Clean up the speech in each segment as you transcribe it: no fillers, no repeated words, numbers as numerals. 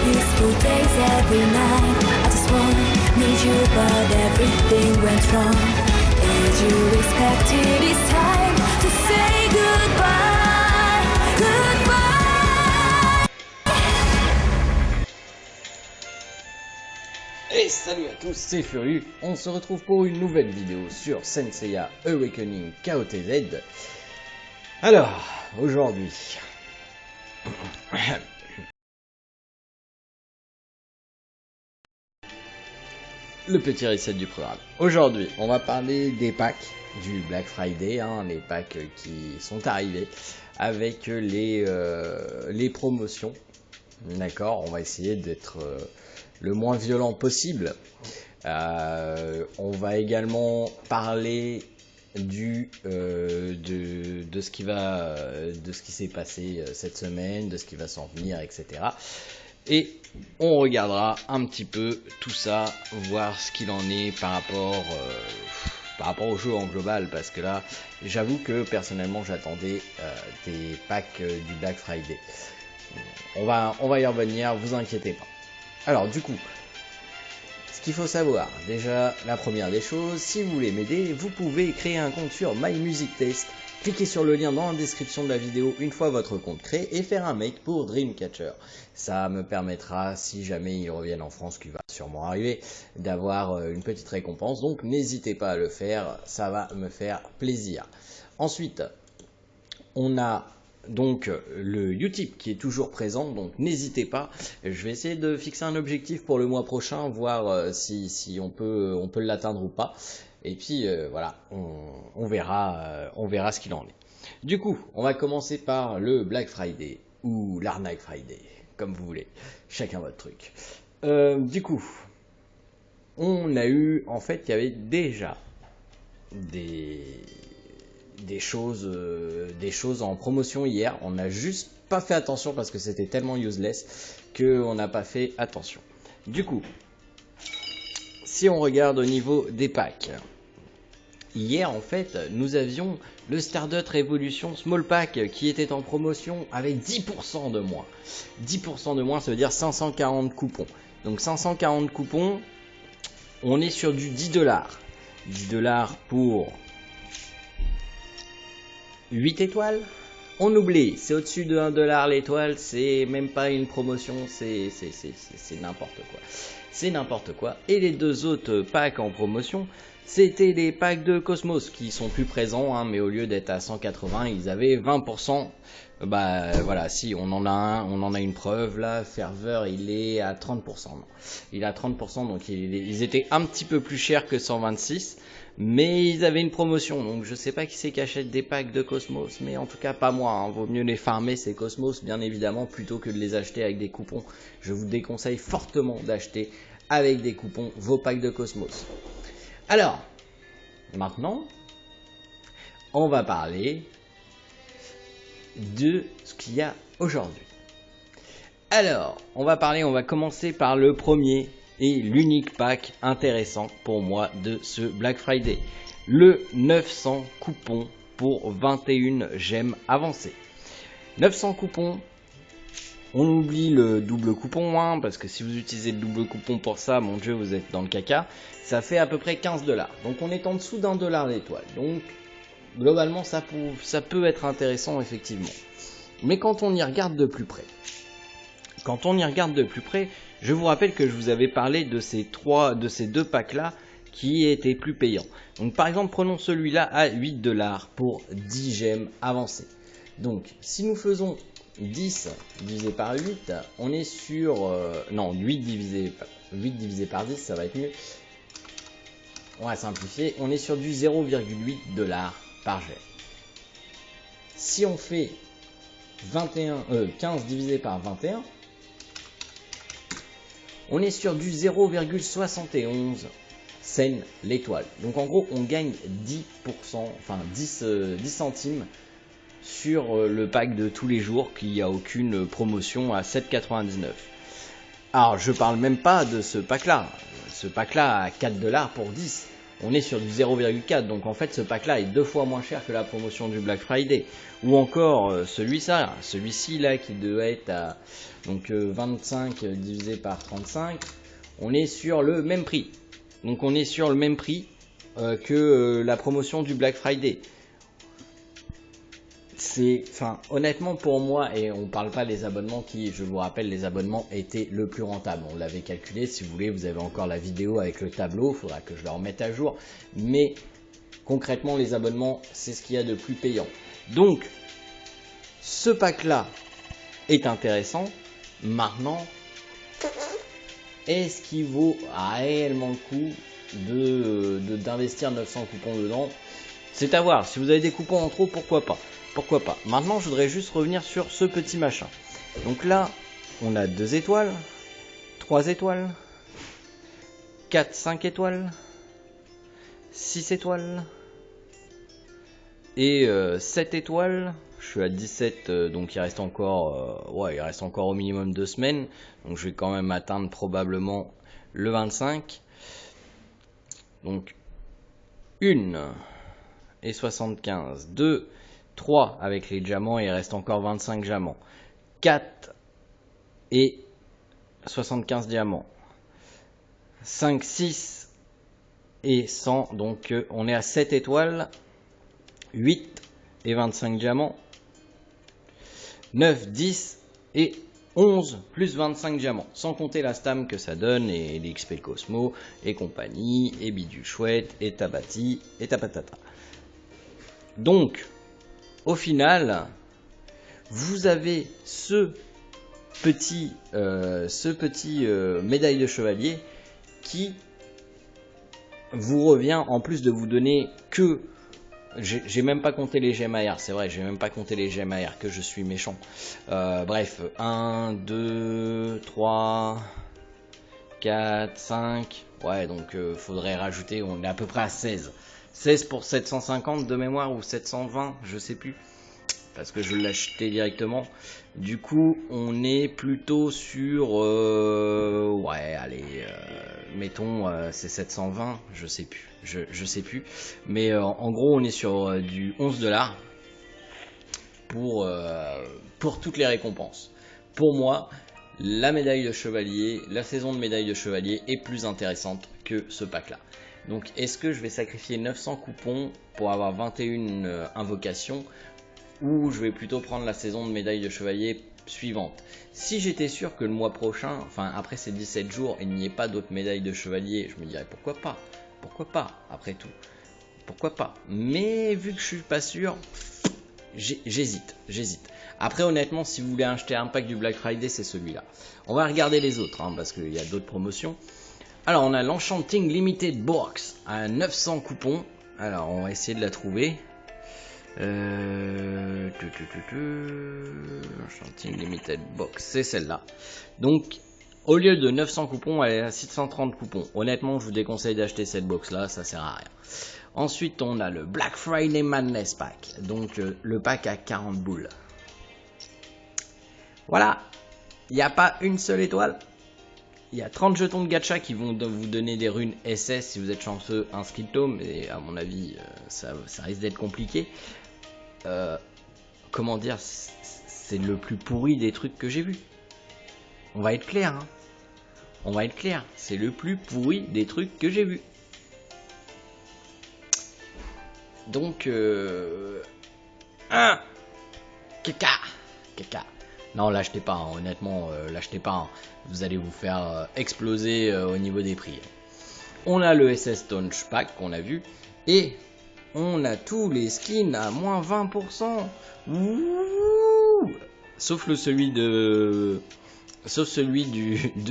peaceful days every night. I just need you, but everything went wrong. As you expected, it's time to say goodbye, goodbye. Et salut à tous, c'est Furieux. On se retrouve pour une nouvelle vidéo sur Saint Seiya Awakening KOTZ. Alors, aujourd'hui... le petit reset du programme. Aujourd'hui, on va parler des packs du Black Friday, les packs qui sont arrivés avec les promotions. D'accord, on va essayer d'être le moins violent possible. On va également parler de ce qui s'est passé cette semaine, de ce qui va s'en venir, etc. Et on regardera un petit peu tout ça, voir ce qu'il en est par rapport au jeu en global, parce que là, j'avoue que personnellement, j'attendais des packs du Black Friday. On va y revenir, vous inquiétez pas. Alors du coup, ce qu'il faut savoir, déjà, la première des choses, si vous voulez m'aider, vous pouvez créer un compte sur My Music Taste. Cliquez sur le lien dans la description de la vidéo une fois votre compte créé et faire un make pour Dreamcatcher. Ça me permettra, si jamais ils reviennent en France, ce qui va sûrement arriver, d'avoir une petite récompense. Donc n'hésitez pas à le faire, ça va me faire plaisir. Ensuite, on a donc le Utip qui est toujours présent, donc n'hésitez pas. Je vais essayer de fixer un objectif pour le mois prochain, voir si on peut l'atteindre ou pas. Et puis voilà, on verra ce qu'il en est. Du coup, on va commencer par le Black Friday ou l'Arnaque Friday, comme vous voulez. Chacun votre truc. Du coup, on a eu, en fait, il y avait déjà des choses en promotion hier. On n'a juste pas fait attention parce que c'était tellement useless qu'on n'a pas fait attention. Du coup, si on regarde au niveau des packs, hier en fait nous avions le Stardust Revolution Small Pack qui était en promotion avec 10% de moins. 10% de moins, ça veut dire 540 coupons. Donc 540 coupons, on est sur du 10$. 10$ pour 8 étoiles. On oublie, c'est au-dessus de 1$ l'étoile, c'est même pas une promotion, c'est n'importe quoi. C'est n'importe quoi. Et les deux autres packs en promotion, c'était les packs de Cosmos qui sont plus présents, mais au lieu d'être à 180, ils avaient 20%. Bah voilà, si on en a une preuve là. Ferveur, il est à 30%. Non. Il est à 30%, donc ils étaient un petit peu plus chers que 126, mais ils avaient une promotion. Donc je sais pas qui c'est qui achète des packs de Cosmos, mais en tout cas pas moi. Vaut mieux les farmer ces Cosmos, bien évidemment, plutôt que de les acheter avec des coupons. Je vous déconseille fortement d'acheter avec des coupons vos packs de Cosmos. Alors, maintenant, on va parler de ce qu'il y a aujourd'hui. Alors, on va commencer par le premier et l'unique pack intéressant pour moi de ce Black Friday. Le 900 coupons pour 21 gemmes avancées. 900 coupons. On oublie le double coupon, parce que si vous utilisez le double coupon pour ça, mon dieu, vous êtes dans le caca. Ça fait à peu près 15$. Donc on est en dessous d'1$ l'étoile. Donc globalement, ça peut être intéressant, effectivement. Mais quand on y regarde de plus près, je vous rappelle que je vous avais parlé de ces deux packs-là qui étaient plus payants. Donc par exemple, prenons celui-là à 8$ pour 10 gemmes avancées. Donc si nous faisons 10 divisé par 8, on est sur... non, 8 divisé par 10, ça va être mieux. On va simplifier, on est sur du 0,8$ par gemme. Si on fait 15 divisé par 21, on est sur du 0,71 cents l'étoile. Donc en gros, on gagne 10%, enfin 10 centimes sur le pack de tous les jours, qu'il n'y a aucune promotion à 7,99. Alors je parle même pas de ce pack là à 4$ pour 10. on est sur du 0,4. Donc en fait ce pack là est 2 fois moins cher que la promotion du Black Friday. Ou encore celui-ci là qui doit être à donc 25 divisé par 35, on est sur le même prix. Donc on est sur le même prix que la promotion du Black Friday. Honnêtement pour moi, et on parle pas des abonnements qui, je vous rappelle, les abonnements étaient le plus rentable. On l'avait calculé, si vous voulez, vous avez encore la vidéo avec le tableau, il faudra que je le remette à jour. Mais concrètement, les abonnements, c'est ce qu'il y a de plus payant. Donc, ce pack-là est intéressant. Maintenant, est-ce qu'il vaut réellement le coup d'investir 900 coupons dedans? C'est à voir. Si vous avez des coupons en trop, pourquoi pas? Pourquoi pas? Maintenant, je voudrais juste revenir sur ce petit machin. Donc là, on a 2 étoiles, 3 étoiles, 4, 5 étoiles, 6 étoiles et 7 étoiles. Je suis à 17, donc il reste encore au minimum 2 semaines. Donc je vais quand même atteindre probablement le 25. Donc 1 et 75, 2, 3 avec les diamants, il reste encore 25 diamants. 4 et 75 diamants. 5, 6 et 100, donc on est à 7 étoiles. 8 et 25 diamants. 9, 10 et 11 plus 25 diamants. Sans compter la stam que ça donne, et l'XP Cosmo, et compagnie, et bidule chouette, et tabati, et tapatata. Donc, au final, vous avez ce petit médaille de chevalier qui vous revient, en plus de vous donner que... J'ai même pas compté les gemmes AR, c'est vrai, j'ai même pas compté les gemmes AR, que je suis méchant. Bref, 1, 2, 3, 4, 5... Ouais, donc faudrait rajouter, on est à peu près à 16. 16 pour 750 de mémoire, ou 720, je sais plus, parce que je l'ai acheté directement. Du coup, on est plutôt sur... ouais, allez, mettons, c'est 720, je sais plus. Je sais plus. Mais en gros, on est sur du 11$ pour toutes les récompenses. Pour moi, la médaille de chevalier, la saison de médaille de chevalier est plus intéressante que ce pack-là. Donc, est-ce que je vais sacrifier 900 coupons pour avoir 21 invocations, ou je vais plutôt prendre la saison de médaille de chevalier suivante? Si j'étais sûr que le mois prochain, enfin après ces 17 jours, il n'y ait pas d'autres médailles de chevalier, je me dirais pourquoi pas. Pourquoi pas, après tout? Pourquoi pas? Mais vu que je suis pas sûr, j'hésite. Après, honnêtement, si vous voulez acheter un pack du Black Friday, c'est celui-là. On va regarder les autres, hein, parce qu'il y a d'autres promotions. Alors, on a l'Enchanting Limited Box à 900 coupons. Alors, on va essayer de la trouver. Enchanting Limited Box, c'est celle-là. Donc, au lieu de 900 coupons, elle est à 630 coupons. Honnêtement, je vous déconseille d'acheter cette box-là, ça sert à rien. Ensuite, on a le Black Friday Madness Pack. Donc, le pack à 40 boules. Voilà. Il n'y a pas une seule étoile. Il y a 30 jetons de gacha qui vont vous donner des runes SS si vous êtes chanceux, un skill tome. Et à mon avis, ça risque d'être compliqué. Comment dire, c'est le plus pourri des trucs que j'ai vu. On va être clair, hein. On va être clair, c'est le plus pourri des trucs que j'ai vu. Donc, Caca. Non, l'achetez pas, hein. Honnêtement, l'achetez pas. Hein. Vous allez vous faire exploser au niveau des prix. On a le SS Touch Pack qu'on a vu, et on a tous les skins à moins 20%. Ouh, sauf celui de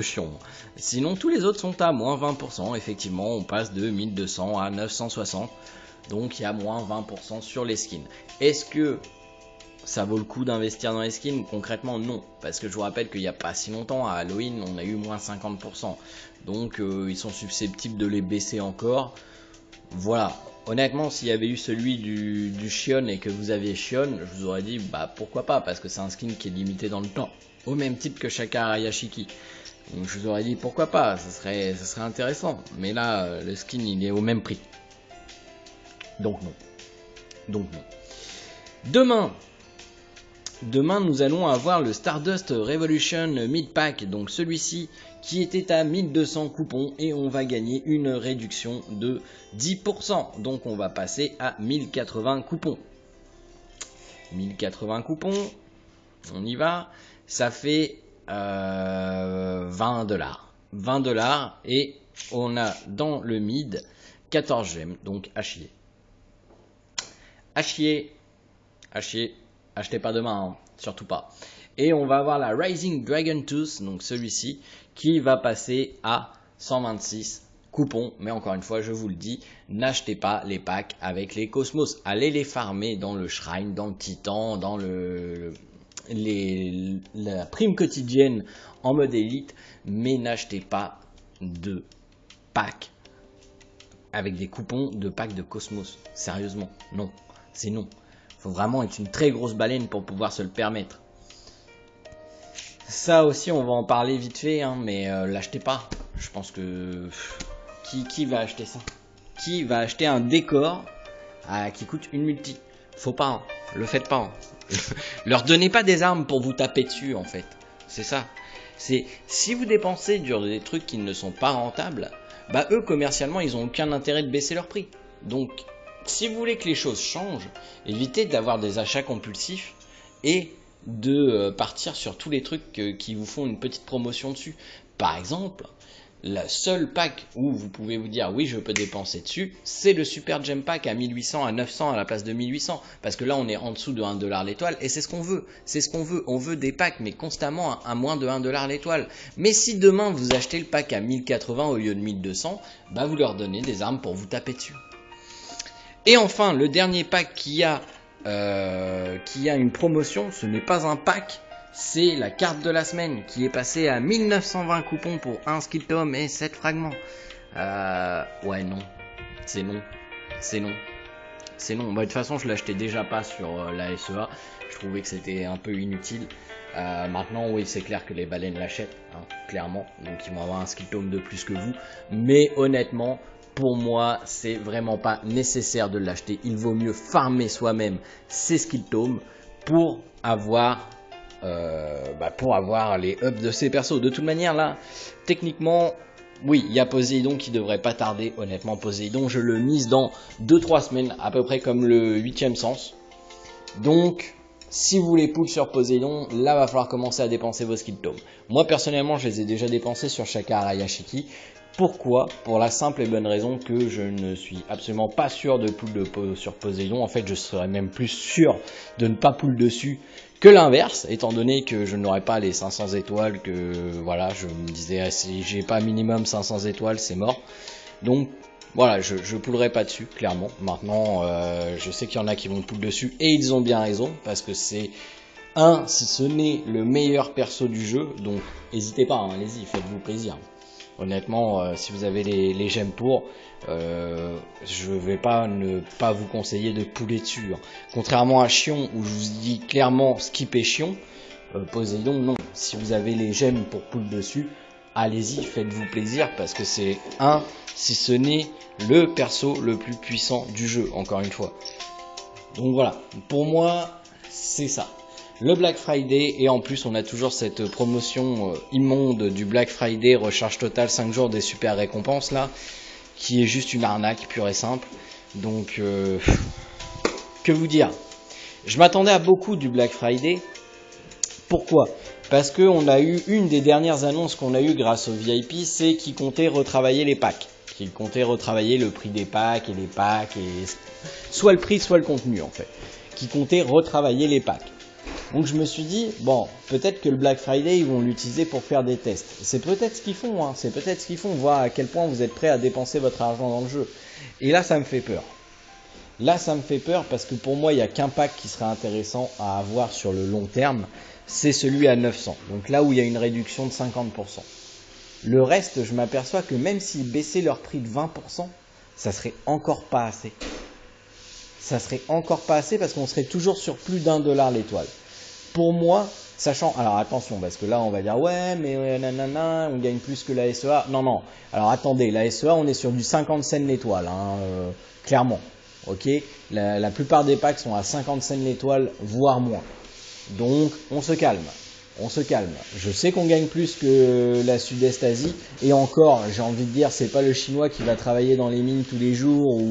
Chion. Sinon, tous les autres sont à moins 20%. Effectivement, on passe de 1200 à 960. Donc, il y a moins 20% sur les skins. Est-ce que ça vaut le coup d'investir dans les skins? Concrètement, non. Parce que je vous rappelle qu'il n'y a pas si longtemps, à Halloween, on a eu moins 50%. Donc, ils sont susceptibles de les baisser encore. Voilà. Honnêtement, s'il y avait eu celui du Shion et que vous aviez Shion, je vous aurais dit, bah pourquoi pas, parce que c'est un skin qui est limité dans le temps. Au même titre que Shaka Arayashiki. Donc je vous aurais dit pourquoi pas, ça serait intéressant. Mais là, le skin il est au même prix. Donc non. Demain, nous allons avoir le Stardust Revolution Mid-Pack, donc celui-ci qui était à 1200 coupons et on va gagner une réduction de 10%. Donc on va passer à 1080 coupons. 1080 coupons, on y va, ça fait 20 dollars. 20 dollars et on a dans le mid 14 gemmes, donc à chier. À chier. Achetez pas demain, hein, surtout pas. Et on va avoir la Rising Dragon Tooth, donc celui-ci, qui va passer à 126 coupons. Mais encore une fois, je vous le dis, n'achetez pas les packs avec les Cosmos. Allez les farmer dans le Shrine, dans le Titan, dans la prime quotidienne en mode élite. Mais n'achetez pas de packs avec des coupons de packs de Cosmos. Sérieusement, non. C'est non. Faut vraiment être une très grosse baleine pour pouvoir se le permettre. Ça aussi, on va en parler vite fait, hein, mais l'achetez pas. Je pense que... Qui va acheter ça? Qui va acheter un décor qui coûte une multi? Faut pas, hein. Le faites pas. Hein. Leur donnez pas des armes pour vous taper dessus, en fait. C'est ça. C'est si vous dépensez sur des trucs qui ne sont pas rentables, bah eux, commercialement, ils ont aucun intérêt de baisser leur prix. Donc... si vous voulez que les choses changent, évitez d'avoir des achats compulsifs et de partir sur tous les trucs qui vous font une petite promotion dessus. Par exemple, la seule pack où vous pouvez vous dire oui je peux dépenser dessus, c'est le Super Gem Pack à 1800, à 900 à la place de 1800. Parce que là on est en dessous de 1 $ l'étoile et c'est ce qu'on veut. C'est ce qu'on veut. On veut des packs mais constamment à moins de 1 $ l'étoile. Mais si demain vous achetez le pack à 1080 au lieu de 1200, bah vous leur donnez des armes pour vous taper dessus. Et enfin, le dernier pack qui a une promotion, ce n'est pas un pack, c'est la carte de la semaine qui est passée à 1920 coupons pour 1 skill tome et 7 fragments. Ouais, non. C'est non. Bah, de toute façon, je l'achetais déjà pas sur la SEA. Je trouvais que c'était un peu inutile. Maintenant, oui, c'est clair que les baleines l'achètent, hein, clairement. Donc, ils vont avoir un skill tome de plus que vous. Mais honnêtement... pour moi, c'est vraiment pas nécessaire de l'acheter. Il vaut mieux farmer soi-même ses skill tomes pour avoir les ups de ses persos. De toute manière, là, techniquement, oui, il y a Poséidon qui devrait pas tarder. Honnêtement, Poséidon, je le mise dans 2-3 semaines, à peu près comme le 8e sens. Donc, si vous voulez pull sur Poséidon, là, va falloir commencer à dépenser vos skill tomes. Moi, personnellement, je les ai déjà dépensés sur Shaka Arayashiki. Pourquoi? Pour la simple et bonne raison que je ne suis absolument pas sûr de pull sur Poséidon. En fait, je serais même plus sûr de ne pas pull dessus que l'inverse, étant donné que je n'aurais pas les 500 étoiles, que voilà, je me disais, si j'ai pas minimum 500 étoiles, c'est mort. Donc, voilà, je pullerai pas dessus, clairement. Maintenant, je sais qu'il y en a qui vont pull dessus, et ils ont bien raison, parce que c'est... si ce n'est le meilleur perso du jeu, donc n'hésitez pas, hein, allez-y, faites-vous plaisir. Honnêtement, si vous avez les gemmes pour, je vais pas ne pas vous conseiller de pouler dessus. Hein. Contrairement à Chion, où je vous dis clairement skipper Chion, Poséidon, non. Si vous avez les gemmes pour pull dessus, allez-y, faites-vous plaisir, parce que c'est si ce n'est le perso le plus puissant du jeu, encore une fois. Donc voilà, pour moi, c'est ça. Le Black Friday, et en plus on a toujours cette promotion immonde du Black Friday, recharge totale 5 jours des super récompenses là, qui est juste une arnaque pure et simple. Donc que vous dire, je m'attendais à beaucoup du Black Friday. Pourquoi? Parce que on a eu une des dernières annonces qu'on a eu grâce au VIP, c'est qu'ils comptaient retravailler les packs, qu'ils comptaient retravailler le prix des packs et les packs, et soit le prix soit le contenu en fait, qu'ils comptaient retravailler les packs. Donc je me suis dit, bon, peut-être que le Black Friday, ils vont l'utiliser pour faire des tests. C'est peut-être ce qu'ils font, hein, c'est peut-être ce qu'ils font, voir à quel point vous êtes prêt à dépenser votre argent dans le jeu. Et là, ça me fait peur. Là, ça me fait peur parce que pour moi, il n'y a qu'un pack qui serait intéressant à avoir sur le long terme, c'est celui à 900. Donc là où il y a une réduction de 50%. Le reste, je m'aperçois que même s'ils baissaient leur prix de 20%, ça serait encore pas assez. Ça serait encore pas assez parce qu'on serait toujours sur plus d'1 $ l'étoile. Pour moi, Sachant, alors attention, parce que là on va dire ouais mais nanana, on gagne plus que la SEA. Non, non, alors attendez, la SEA on est sur du 50 cents l'étoile, hein, clairement. Ok, la plupart des packs sont à 50 cents l'étoile, voire moins. Donc on se calme. On se calme. Je sais qu'on gagne plus que la Sud-Est Asie. Et encore, j'ai envie de dire, c'est pas le Chinois qui va travailler dans les mines tous les jours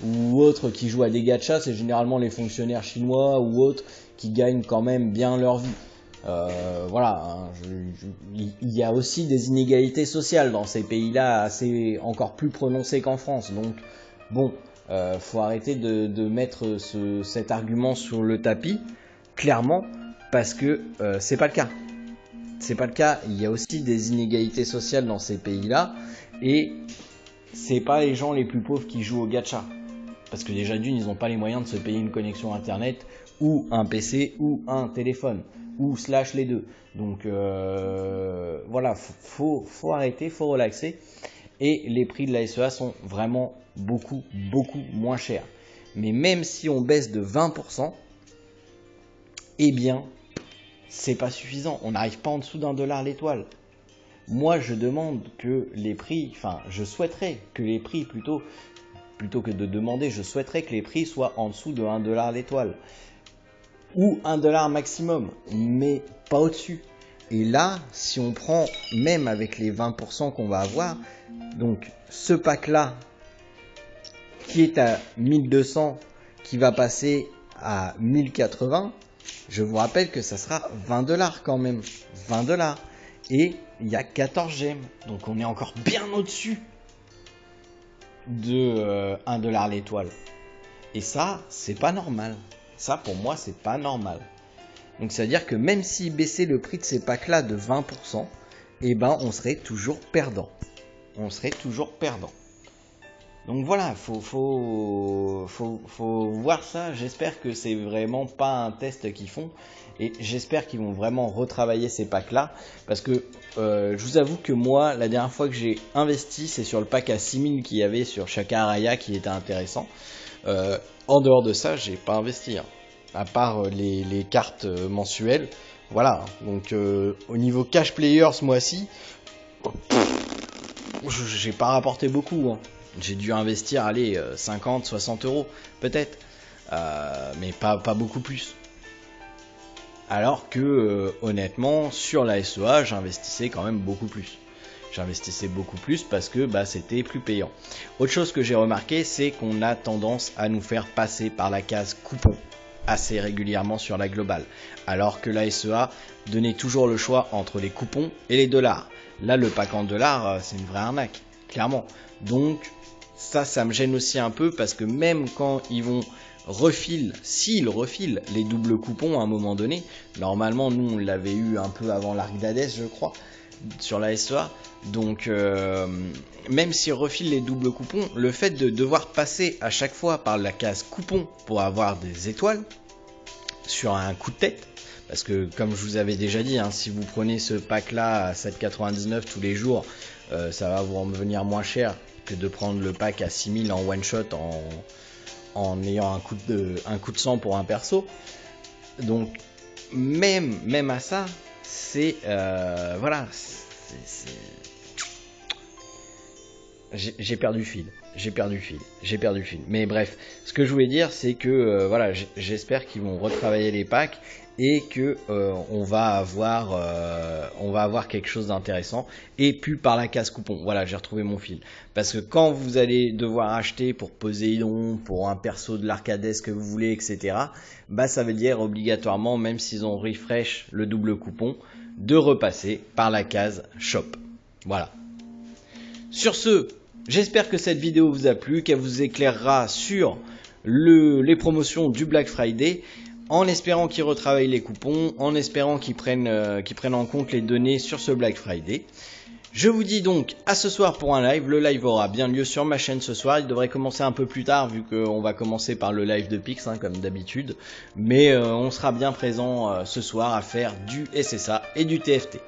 ou autre qui joue à des gachas. C'est généralement les fonctionnaires chinois ou autres qui gagnent quand même bien leur vie. Voilà. Hein, il y a aussi des inégalités sociales dans ces pays-là, assez encore plus prononcées qu'en France. Donc, bon, faut arrêter de mettre cet argument sur le tapis, clairement. Parce que c'est pas le cas. C'est pas le cas. Il y a aussi des inégalités sociales dans ces pays-là. Et c'est pas les gens les plus pauvres qui jouent au gacha. Parce que déjà d'une, ils n'ont pas les moyens de se payer une connexion internet, ou un PC, ou un téléphone, ou / les deux. Donc voilà, faut arrêter, faut relaxer. Et les prix de la SEA sont vraiment beaucoup moins chers. Mais même si on baisse de 20%, eh bien, c'est pas suffisant. On n'arrive pas en dessous d'$1 l'étoile. Moi, je demande que les prix, enfin, je souhaiterais que les prix plutôt que de demander, je souhaiterais que les prix soient en dessous de $1 l'étoile. Ou $1 maximum, mais pas au-dessus. Et là, si on prend, même avec les 20% qu'on va avoir, donc ce pack-là, qui est à 1200, qui va passer à 1080, je vous rappelle que ça sera $20 quand même. $20. Et il y a 14 gemmes. Donc on est encore bien au-dessus de $1 l'étoile. Et ça, c'est pas normal. Ça, pour moi, c'est pas normal. Donc c'est à dire que même si baissait le prix de ces packs-là de 20%, eh ben on serait toujours perdant. On serait toujours perdant. Donc voilà, faut voir ça. J'espère que c'est vraiment pas un test qu'ils font et j'espère qu'ils vont vraiment retravailler ces packs là parce que je vous avoue que moi la dernière fois que j'ai investi c'est sur le pack à 6000 qu'il y avait sur Shaka Araya qui était intéressant. En dehors de ça j'ai pas investi hein, à part les cartes mensuelles. Voilà, donc au niveau cash player ce mois-ci j'ai pas rapporté beaucoup hein. J'ai dû investir, allez, 50, 60 euros, peut-être, mais pas beaucoup plus. Alors que, honnêtement, sur la SEA, j'investissais quand même beaucoup plus. J'investissais beaucoup plus parce que c'était plus payant. Autre chose que j'ai remarqué, c'est qu'on a tendance à nous faire passer par la case coupon assez régulièrement sur la globale. Alors que la SEA donnait toujours le choix entre les coupons et les dollars. Là, le pack en dollars, c'est une vraie arnaque, clairement. Donc, ça me gêne aussi un peu parce que même quand ils vont s'ils refilent les doubles coupons à un moment donné, normalement nous on l'avait eu un peu avant l'Arc d'Hadès je crois, sur la SEA, donc même s'ils refilent les doubles coupons, le fait de devoir passer à chaque fois par la case coupon pour avoir des étoiles sur un coup de tête, parce que comme je vous avais déjà dit, hein, si vous prenez ce pack là à 7,99 tous les jours, ça va vous revenir moins cher que de prendre le pack à 6000 en one shot en ayant un coup de sang pour un perso. Donc même à ça c'est voilà, j'ai perdu fil. Mais bref, ce que je voulais dire, c'est que voilà, j'espère qu'ils vont retravailler les packs et que on va avoir quelque chose d'intéressant. Et puis par la case coupon, voilà, j'ai retrouvé mon fil. Parce que quand vous allez devoir acheter pour Poséidon, pour un perso de l'Arcadès que vous voulez, etc., ça veut dire obligatoirement, même s'ils ont refresh le double coupon, de repasser par la case shop. Voilà. Sur ce, j'espère que cette vidéo vous a plu, qu'elle vous éclairera sur les promotions du Black Friday, en espérant qu'ils retravaillent les coupons, en espérant qu'ils prennent en compte les données sur ce Black Friday. Je vous dis donc à ce soir pour un live. Le live aura bien lieu sur ma chaîne ce soir. Il devrait commencer un peu plus tard vu qu'on va commencer par le live de Pix comme d'habitude. Mais on sera bien présent ce soir à faire du SSA et du TFT.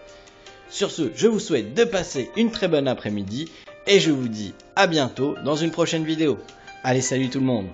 Sur ce, je vous souhaite de passer une très bonne après-midi et je vous dis à bientôt dans une prochaine vidéo. Allez, salut tout le monde!